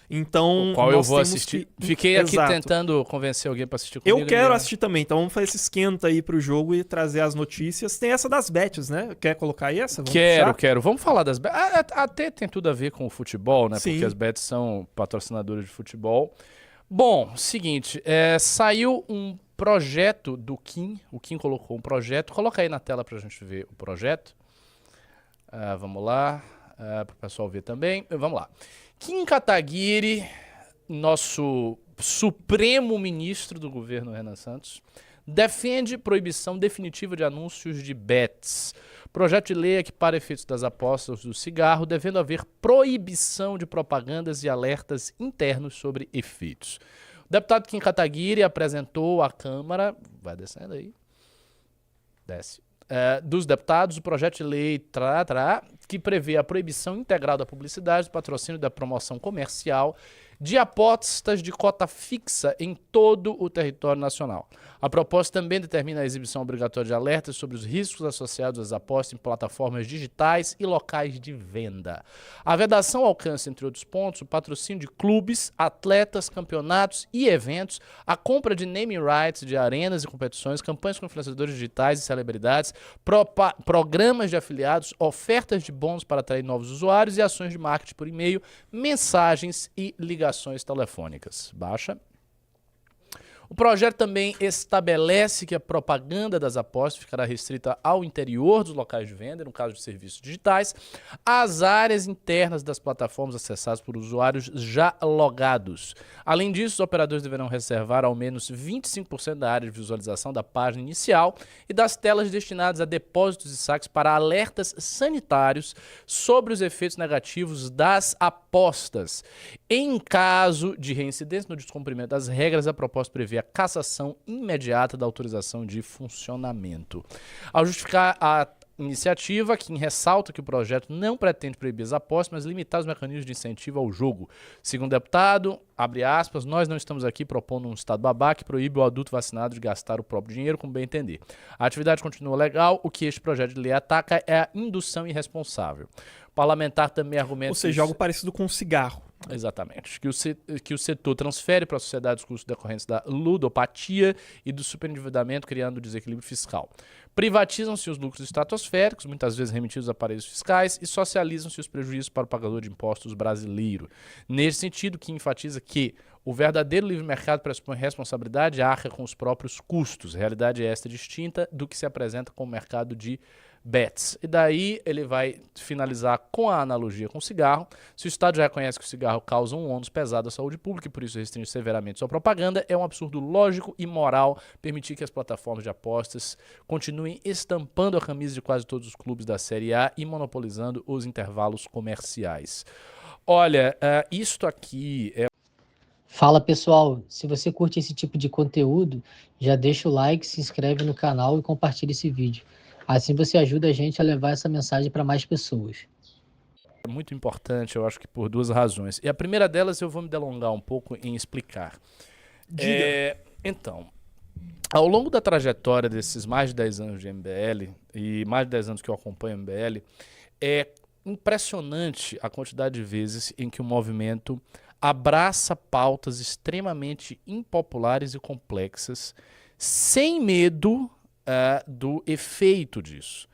Então, O qual eu nós vou temos assistir. que- Fiquei aqui Exato. tentando convencer alguém pra assistir comigo. Eu quero ninguém- assistir também, então vamos fazer esse esquenta aí pro jogo e trazer as notícias. Tem essa das bets, né? Quer colocar aí essa? Vamos puxar? Quero. Vamos falar das bets. Até tem tudo a ver com o futebol, né? Sim. Porque as bets são patrocinadoras de futebol. Bom, seguinte, saiu um projeto do Kim. O Kim colocou um projeto. Coloca aí na tela pra gente ver o projeto. Vamos lá. Para o pessoal ver também. Vamos lá. Kim Kataguiri, nosso supremo ministro do governo Renan Santos, defende proibição definitiva de anúncios de bets. Projeto de lei é que, para efeitos das apostas do cigarro, devendo haver proibição de propagandas e alertas internos sobre efeitos. O deputado Kim Kataguiri apresentou à Câmara, vai descendo aí, desce, dos deputados o projeto de lei que prevê a proibição integral da publicidade, do patrocínio e da promoção comercial de apostas de cota fixa em todo o território nacional. A proposta também determina a exibição obrigatória de alertas sobre os riscos associados às apostas em plataformas digitais e locais de venda. A vedação alcança, entre outros pontos, o patrocínio de clubes, atletas, campeonatos e eventos, a compra de naming rights de arenas e competições, campanhas com influenciadores digitais e celebridades, programas de afiliados, ofertas de bônus para atrair novos usuários e ações de marketing por e-mail, mensagens e ligações telefônicas. Baixa. O projeto também estabelece que a propaganda das apostas ficará restrita ao interior dos locais de venda, no caso de serviços digitais, às áreas internas das plataformas acessadas por usuários já logados. Além disso, os operadores deverão reservar ao menos 25% da área de visualização da página inicial e das telas destinadas a depósitos e saques para alertas sanitários sobre os efeitos negativos das apostas. Em caso de reincidência no descumprimento das regras, a proposta prevê a cassação imediata da autorização de funcionamento. Ao justificar a iniciativa, Kim ressalta que o projeto não pretende proibir as apostas, mas limitar os mecanismos de incentivo ao jogo. Segundo o deputado, abre aspas, nós não estamos aqui propondo um estado babaca que proíbe o adulto vacinado de gastar o próprio dinheiro como bem entender. A atividade continua legal, o que este projeto de lei ataca é a indução irresponsável. O parlamentar também argumenta... Ou seja, algo parecido com um cigarro. Exatamente. Que o setor transfere para a sociedade os custos decorrentes da ludopatia e do superendividamento, criando desequilíbrio fiscal. Privatizam-se os lucros estratosféricos, muitas vezes remetidos a paraísos fiscais, e socializam-se os prejuízos para o pagador de impostos brasileiro. Nesse sentido, que enfatiza que o verdadeiro livre mercado pressupõe responsabilidade e arca com os próprios custos. Realidade esta distinta do que se apresenta como mercado de bets. E daí ele vai finalizar com a analogia com o cigarro. Se o Estado já reconhece que o cigarro causa um ônus pesado à saúde pública e por isso restringe severamente sua propaganda, é um absurdo lógico e moral permitir que as plataformas de apostas continuem estampando a camisa de quase todos os clubes da Série A e monopolizando os intervalos comerciais. Olha, isto aqui é... Fala pessoal, se você curte esse tipo de conteúdo, já deixa o like, se inscreve no canal e compartilha esse vídeo. Assim você ajuda a gente a levar essa mensagem para mais pessoas. É muito importante, eu acho que por duas razões. E a primeira delas eu vou me delongar um pouco em explicar. Então, ao longo da trajetória desses mais de 10 anos de MBL, e mais de 10 anos que eu acompanho o MBL, é impressionante a quantidade de vezes em que o movimento abraça pautas extremamente impopulares e complexas, sem medo do efeito disso.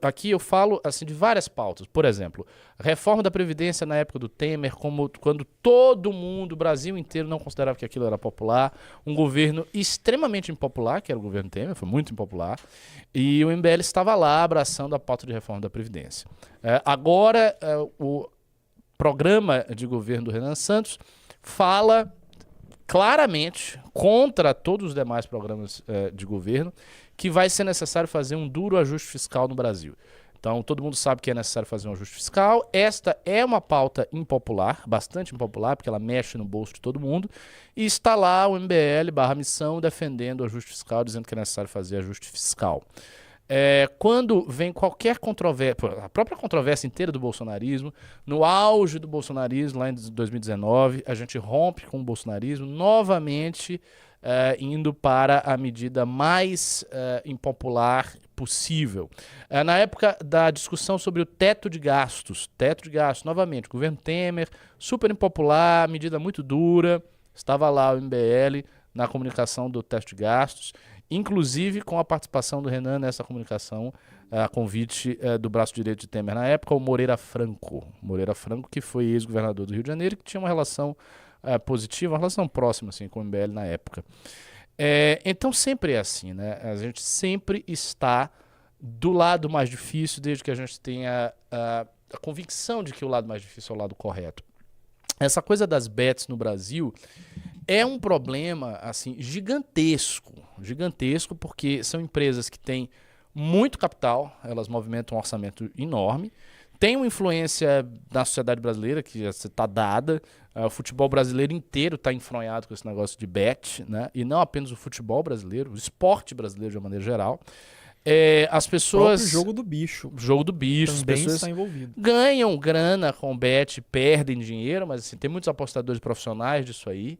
Aqui eu falo assim, de várias pautas. Por exemplo, reforma da Previdência na época do Temer, quando todo mundo, o Brasil inteiro, não considerava que aquilo era popular. Um governo extremamente impopular, que era o governo Temer, foi muito impopular. E o MBL estava lá abraçando a pauta de reforma da Previdência. Agora, o programa de governo do Renan Santos fala claramente contra todos os demais programas de governo que vai ser necessário fazer um duro ajuste fiscal no Brasil. Então, todo mundo sabe que é necessário fazer um ajuste fiscal. Esta é uma pauta impopular, bastante impopular, porque ela mexe no bolso de todo mundo. E está lá o MBL/Missão defendendo o ajuste fiscal, dizendo que é necessário fazer ajuste fiscal. Quando vem qualquer controvérsia, a própria controvérsia inteira do bolsonarismo, no auge do bolsonarismo, lá em 2019, a gente rompe com o bolsonarismo, novamente indo para a medida mais impopular possível. Na época da discussão sobre o teto de gastos, novamente, governo Temer, super impopular, medida muito dura, estava lá o MBL na comunicação do teto de gastos, inclusive com a participação do Renan nessa comunicação, a convite do braço direito de Temer na época, o Moreira Franco, que foi ex-governador do Rio de Janeiro e que tinha uma relação positiva, uma relação próxima assim, com o MBL na época. Então sempre é assim, né? A gente sempre está do lado mais difícil, desde que a gente tenha a convicção de que o lado mais difícil é o lado correto. Essa coisa das bets no Brasil é um problema assim gigantesco, porque são empresas que têm muito capital, elas movimentam um orçamento enorme, tem uma influência na sociedade brasileira que já está dada. O futebol brasileiro inteiro está enfronhado com esse negócio de bet, né? E não apenas o futebol brasileiro, o esporte brasileiro de uma maneira geral. As pessoas... O próprio jogo do bicho. Jogo do bicho. Também as pessoas está envolvido. ganham grana com bet, perdem dinheiro, mas assim, tem muitos apostadores profissionais disso aí,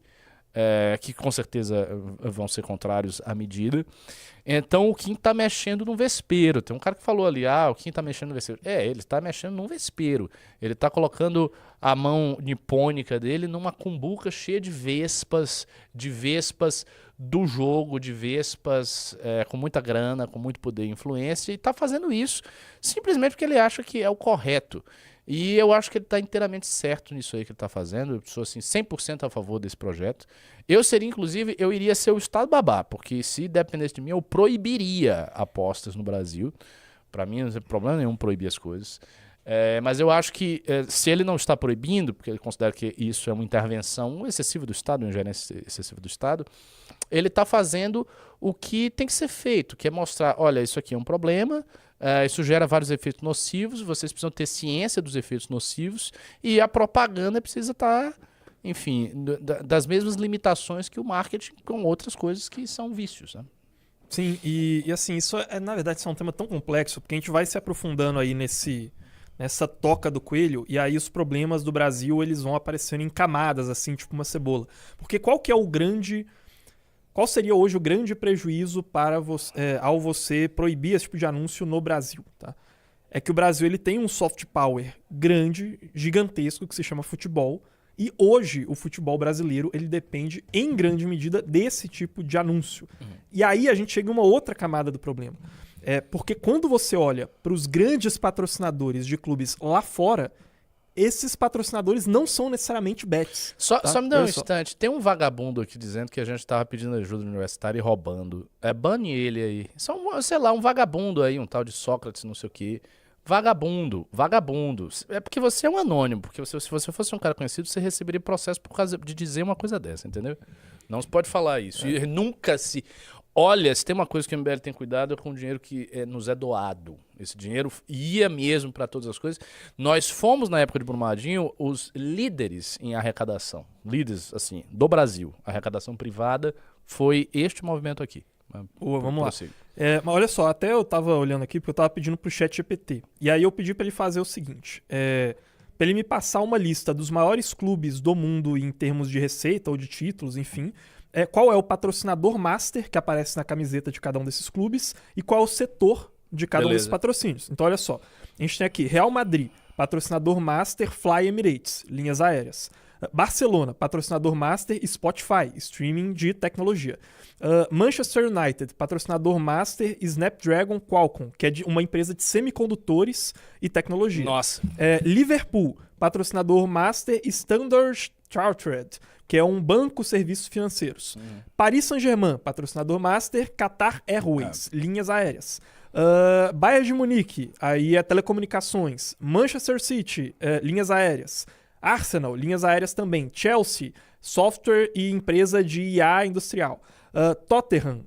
que com certeza vão ser contrários à medida. Então o Kim tá mexendo num vespeiro. Tem um cara que falou ali, o Kim tá mexendo no vespeiro. Ele tá mexendo num vespeiro. Ele tá colocando a mão nipônica dele numa cumbuca cheia de vespas do jogo, de vespas com muita grana, com muito poder e influência, e tá fazendo isso simplesmente porque ele acha que é o correto. E eu acho que ele está inteiramente certo nisso aí que ele está fazendo. Eu sou assim, 100% a favor desse projeto. Eu seria, inclusive, eu iria ser o Estado babá, porque se dependesse de mim, eu proibiria apostas no Brasil. Para mim, não tem problema nenhum proibir as coisas. Mas eu acho que se ele não está proibindo, porque ele considera que isso é uma intervenção excessiva do Estado, uma ingerência excessiva do Estado, ele está fazendo o que tem que ser feito, que é mostrar, olha, isso aqui é um problema, isso gera vários efeitos nocivos, vocês precisam ter ciência dos efeitos nocivos e a propaganda precisa estar, enfim, das mesmas limitações que o marketing com outras coisas que são vícios, né? Sim, e assim, isso na verdade, isso é um tema tão complexo, porque a gente vai se aprofundando aí nessa toca do coelho, e aí os problemas do Brasil, eles vão aparecendo em camadas, assim, tipo uma cebola. Porque qual seria hoje o grande prejuízo para ao você proibir esse tipo de anúncio no Brasil, tá? É que o Brasil ele tem um soft power grande, gigantesco, que se chama futebol, e hoje o futebol brasileiro ele depende em grande medida desse tipo de anúncio. E aí a gente chega em uma outra camada do problema. Porque quando você olha para os grandes patrocinadores de clubes lá fora, esses patrocinadores não são necessariamente bets. Só me dá um Olha só. instante. Tem um vagabundo aqui dizendo que a gente tava pedindo ajuda no universitário e roubando. Bane ele aí. Sei lá, um vagabundo aí, um tal de Sócrates, não sei o quê. Vagabundo. É porque você é um anônimo. Porque se você fosse um cara conhecido, você receberia processo por causa de dizer uma coisa dessa, entendeu? Não se pode falar isso. E nunca se... Olha, se tem uma coisa que o MBL tem cuidado é com o dinheiro que nos é doado. Esse dinheiro ia mesmo para todas as coisas. Nós fomos, na época de Brumadinho, os líderes em arrecadação. Líderes, assim, do Brasil. A arrecadação privada foi este movimento aqui. Vamos lá. Mas olha só, até eu tava olhando aqui porque eu tava pedindo pro ChatGPT. E aí eu pedi para ele fazer o seguinte. Para ele me passar uma lista dos maiores clubes do mundo em termos de receita ou de títulos, enfim... qual é o patrocinador master que aparece na camiseta de cada um desses clubes e qual é o setor de cada um desses patrocínios. Então, olha só. A gente tem aqui Real Madrid, patrocinador master Fly Emirates, linhas aéreas. Barcelona, patrocinador master Spotify, streaming de tecnologia. Manchester United, patrocinador master Snapdragon Qualcomm, que é uma empresa de semicondutores e tecnologia. Nossa. Liverpool, patrocinador master Standard Chartered, que é um banco serviços financeiros. Paris Saint-Germain, patrocinador master Qatar Airways, linhas aéreas. Bayern de Munique, aí é telecomunicações. Manchester City, linhas aéreas. Arsenal, linhas aéreas também. Chelsea, software e empresa de IA industrial. Tottenham,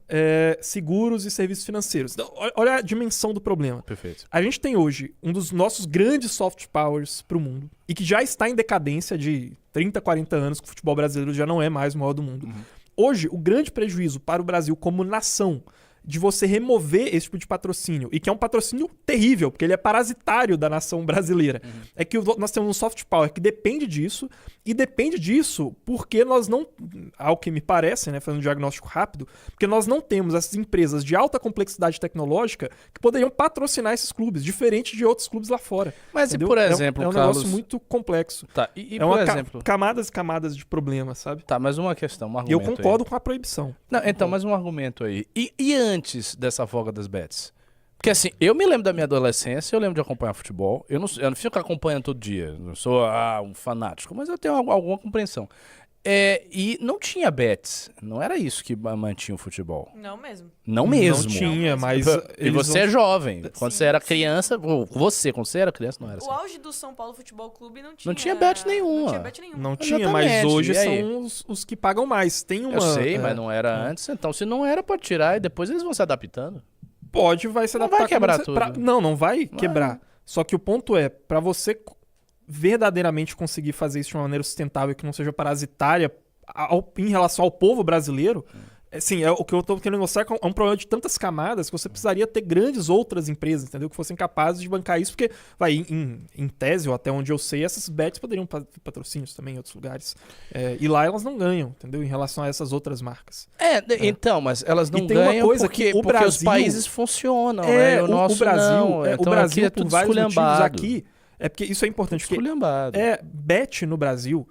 seguros e serviços financeiros. Então, olha a dimensão do problema. Perfeito. A gente tem hoje um dos nossos grandes soft powers para o mundo e que já está em decadência de 30, 40 anos, que o futebol brasileiro já não é mais o maior do mundo. Hoje, o grande prejuízo para o Brasil como nação de você remover esse tipo de patrocínio, e que é um patrocínio terrível, porque ele é parasitário da nação brasileira, é que nós temos um soft power que depende disso, e depende disso porque nós não, ao que me parece, né, fazendo um diagnóstico rápido, porque nós não temos essas empresas de alta complexidade tecnológica que poderiam patrocinar esses clubes, diferente de outros clubes lá fora. Mas entendeu? e por exemplo, é um Carlos... negócio muito complexo. Tá, e É por uma exemplo... camadas e camadas de problema, sabe? Tá, mas uma questão, um E eu argumento concordo com a proibição. Não, então, mais um argumento aí. E antes dessa folga das bets? Porque assim, eu me lembro da minha adolescência, eu lembro de acompanhar futebol. Eu não fico acompanhando todo dia, não sou um fanático, mas eu tenho alguma compreensão. E não tinha bets, não era isso que mantinha o futebol. Não mesmo. Não mesmo. Não tinha, mas... E você é jovem. Quando você era criança, quando você era criança, não era assim. O auge do São Paulo Futebol Clube não tinha... Não tinha bet nenhuma. Não tinha bet nenhuma. Não tinha, mas Exatamente. hoje E aí? são os que pagam mais. Tem uma, Eu sei, mas não era antes. Então, se não era, pode tirar e depois eles vão se adaptando. vai se Não adaptar. vai quebrar quando você- tudo. Não vai quebrar. Só que o ponto é, pra você verdadeiramente conseguir fazer isso de uma maneira sustentável que não seja parasitária em relação ao povo brasileiro, assim, o que eu tô querendo mostrar é um problema de tantas camadas que você precisaria ter grandes outras empresas, entendeu? Que fossem capazes de bancar isso, porque, em tese, ou até onde eu sei, essas bets poderiam ter patrocínios também em outros lugares. E lá elas não ganham, entendeu? Em relação a essas outras marcas. Então, mas elas não E tem uma ganham coisa porque, que o porque os Brasil- países funcionam, né? E o nosso Brasil, não. o Então, Brasil aqui é por tudo vários motivos esculhambado. aqui, porque isso é importante, porque Esculhambado. bet no Brasil,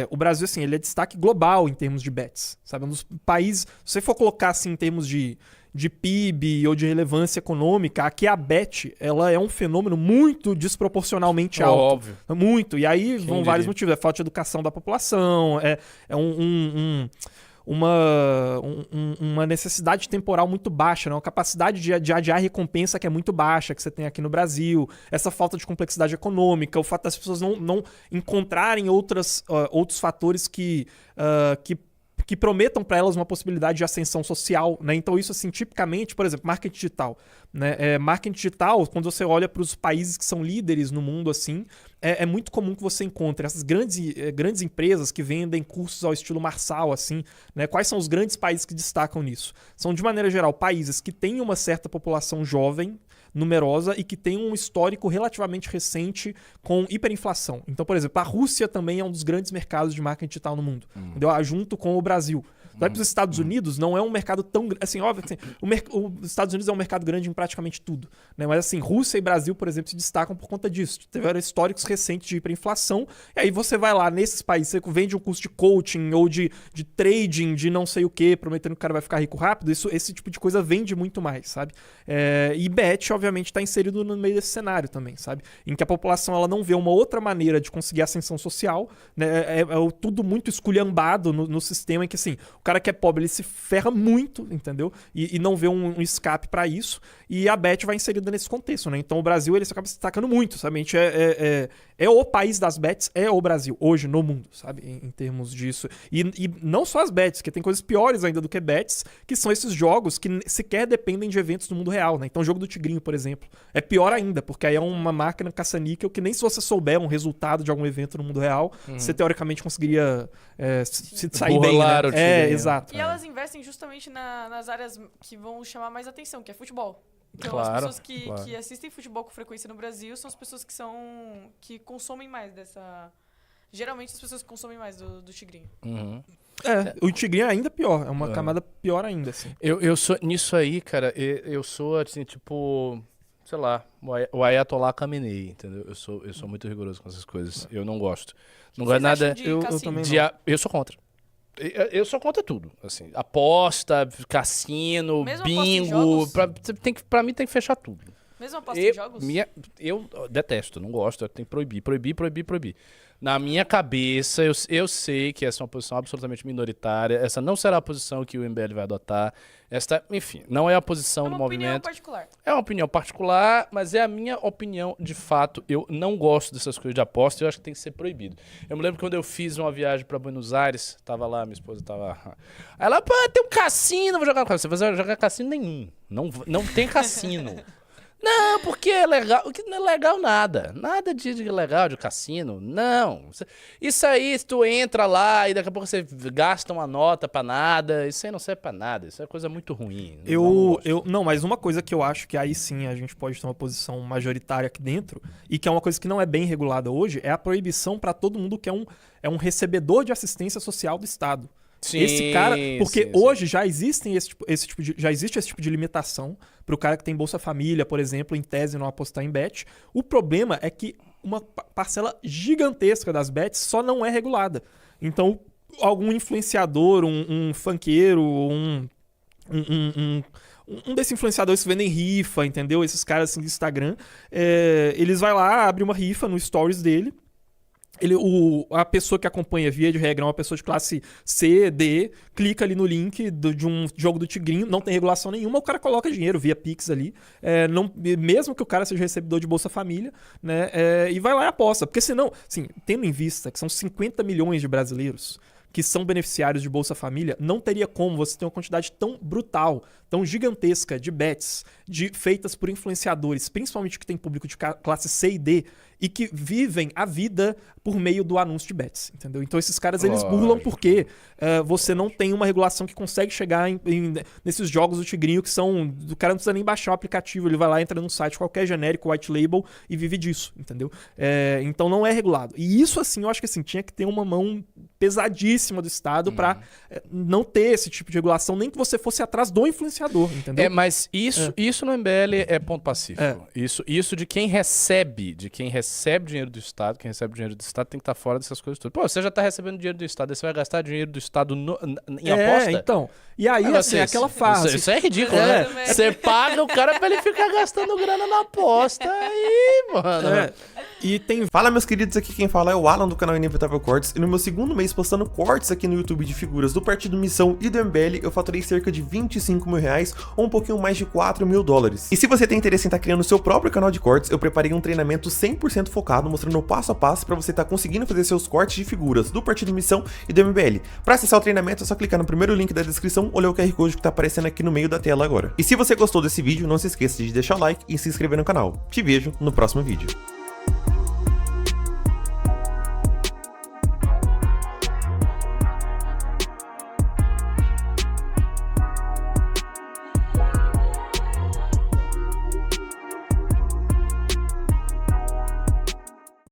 o Brasil, assim, ele é destaque global em termos de bets, sabe? Um dos países, se você for colocar, assim, em termos de PIB ou de relevância econômica, aqui a bet, ela é um fenômeno muito desproporcionalmente alto. Óbvio. Muito. E aí Quem vão vários diria? motivos. É falta de educação da população, uma necessidade temporal muito baixa, né? Uma capacidade de adiar recompensa que é muito baixa, que você tem aqui no Brasil, essa falta de complexidade econômica, o fato das pessoas não encontrarem outros fatores que prometam para elas uma possibilidade de ascensão social, né? Então isso, assim, tipicamente, por exemplo, marketing digital, né? Marketing digital, quando você olha para os países que são líderes no mundo, assim, é muito comum que você encontre essas grandes empresas que vendem cursos ao estilo Marçal, assim, né? Quais são os grandes países que destacam nisso? São, de maneira geral, países que têm uma certa população jovem, numerosa e que tem um histórico relativamente recente com hiperinflação. Então, por exemplo, a Rússia também é um dos grandes mercados de marketing digital no mundo, entendeu? Junto com o Brasil. Vai para os Estados Unidos, não é um mercado tão... Assim, óbvio que assim, os Estados Unidos é um mercado grande em praticamente tudo, né? Mas assim, Rússia e Brasil, por exemplo, se destacam por conta disso. Tiveram históricos recentes de hiperinflação, e aí você vai lá nesses países, você vende um curso de coaching ou de trading, de não sei o que, prometendo que o cara vai ficar rico rápido, esse tipo de coisa vende muito mais, sabe? E bet, obviamente, está inserido no meio desse cenário também, sabe? Em que a população ela não vê uma outra maneira de conseguir ascensão social, né? É tudo muito esculhambado no sistema em que, assim, o cara que é pobre, ele se ferra muito, entendeu? E não vê um escape para isso. E a bet vai inserida nesse contexto, né? Então o Brasil, ele acaba se destacando muito, sabe? A gente é o país das bets, é o Brasil, hoje, no mundo, sabe? Em termos disso. E não só as bets, que tem coisas piores ainda do que bets, que são esses jogos que sequer dependem de eventos no mundo real, né? Então o jogo do Tigrinho, por exemplo, é pior ainda, porque aí é uma máquina caça-níquel que nem se você souber um resultado de algum evento no mundo real, você teoricamente conseguiria se sair bem, né? Burlar o Tigrinho. Exato. E elas investem justamente nas áreas que vão chamar mais atenção, que é futebol. Então, Claro, as pessoas claro. que assistem futebol com frequência no Brasil são as pessoas que consomem mais dessa... Geralmente, as pessoas que consomem mais do Tigrinho. Uhum. O Tigrinho é ainda pior, é uma camada pior ainda, assim. Eu sou, nisso aí, cara, eu sou, assim, tipo, sei lá, o Ayatollah Khamenei, entendeu? Eu sou muito rigoroso com essas coisas. Eu não gosto. Não gosto Vocês nada... acham de eu cassino? também Eu sou contra. Eu sou contra tudo, assim, aposta, cassino, Mesmo aposta em bingo, jogos? pra mim tem que fechar tudo. Mesmo aposta em jogos? Eu detesto, não gosto, tem que proibir. Na minha cabeça, eu sei que essa é uma posição absolutamente minoritária, essa não será a posição que o MBL vai adotar, enfim, não é a posição É do uma opinião movimento. particular. É uma opinião particular, mas é a minha opinião de fato. Eu não gosto dessas coisas de aposta e eu acho que tem que ser proibido. Eu me lembro quando eu fiz uma viagem pra Buenos Aires, tava lá, minha esposa tava... Aí ela, pô, tem um cassino, vou jogar no cassino. Você vai jogar cassino nenhum. Não tem cassino. Não, porque é legal. Que não é legal nada. Nada de legal de cassino. Não. Isso aí, se tu entra lá e daqui a pouco você gasta uma nota pra nada, isso aí não serve pra nada. Isso é coisa muito ruim. Não, mas uma coisa que eu acho que aí sim a gente pode ter uma posição majoritária aqui dentro, e que é uma coisa que não é bem regulada hoje, é a proibição pra todo mundo que é um recebedor de assistência social do Estado. Sim, esse cara, porque sim. hoje já existe esse tipo de limitação pro cara que tem Bolsa Família, por exemplo, em tese não apostar em bet. O problema é que uma parcela gigantesca das bets só não é regulada. Então, algum influenciador, um funkeiro, um desses influenciadores que vendem rifa, entendeu? Esses caras assim do Instagram, eles vai lá, abre uma rifa no stories dele. A pessoa que acompanha, via de regra, é uma pessoa de classe C, D, clica ali no link de um jogo do Tigrinho, não tem regulação nenhuma, o cara coloca dinheiro via Pix ali, mesmo que o cara seja recebedor de Bolsa Família, né, e vai lá e aposta. Porque senão, assim, tendo em vista que são 50 milhões de brasileiros que são beneficiários de Bolsa Família, não teria como você ter uma quantidade tão brutal, tão gigantesca de bets feitas por influenciadores, principalmente que tem público de classe C e D, e que vivem a vida por meio do anúncio de bets, entendeu? Então esses caras, eles burlam porque você não tem uma regulação que consegue chegar nesses jogos do Tigrinho que são... O cara não precisa nem baixar o aplicativo, ele vai lá, entra num site qualquer genérico, white label, e vive disso, entendeu? Então não é regulado. E isso, assim, eu acho que assim, tinha que ter uma mão pesadíssima do Estado pra não ter esse tipo de regulação, nem que você fosse atrás do influenciador, entendeu? Mas isso no MBL é ponto pacífico. Isso de quem recebe dinheiro do Estado, quem recebe dinheiro do Estado tem que estar fora dessas coisas todas. Pô, você já tá recebendo dinheiro do Estado, aí você vai gastar dinheiro do Estado em aposta? Então. E aí, assim, aquela fase. Isso é ridículo, né? Você paga o cara pra ele ficar gastando grana na aposta. Aí, mano. E tem... Fala, meus queridos, aqui quem fala é o Alan do canal Inevitável Cortes, e no meu segundo mês postando cortes aqui no YouTube de figuras do Partido Missão e do MBL, eu faturei cerca de 25 mil reais, ou um pouquinho mais de 4 mil dólares. E se você tem interesse em estar criando seu próprio canal de cortes, eu preparei um treinamento 100% focado, mostrando o passo a passo para você estar conseguindo fazer seus cortes de figuras do Partido Missão e do MBL. Para acessar o treinamento é só clicar no primeiro link da descrição ou ler o QR Code que tá aparecendo aqui no meio da tela agora. E se você gostou desse vídeo, não se esqueça de deixar o like e se inscrever no canal. Te vejo no próximo vídeo.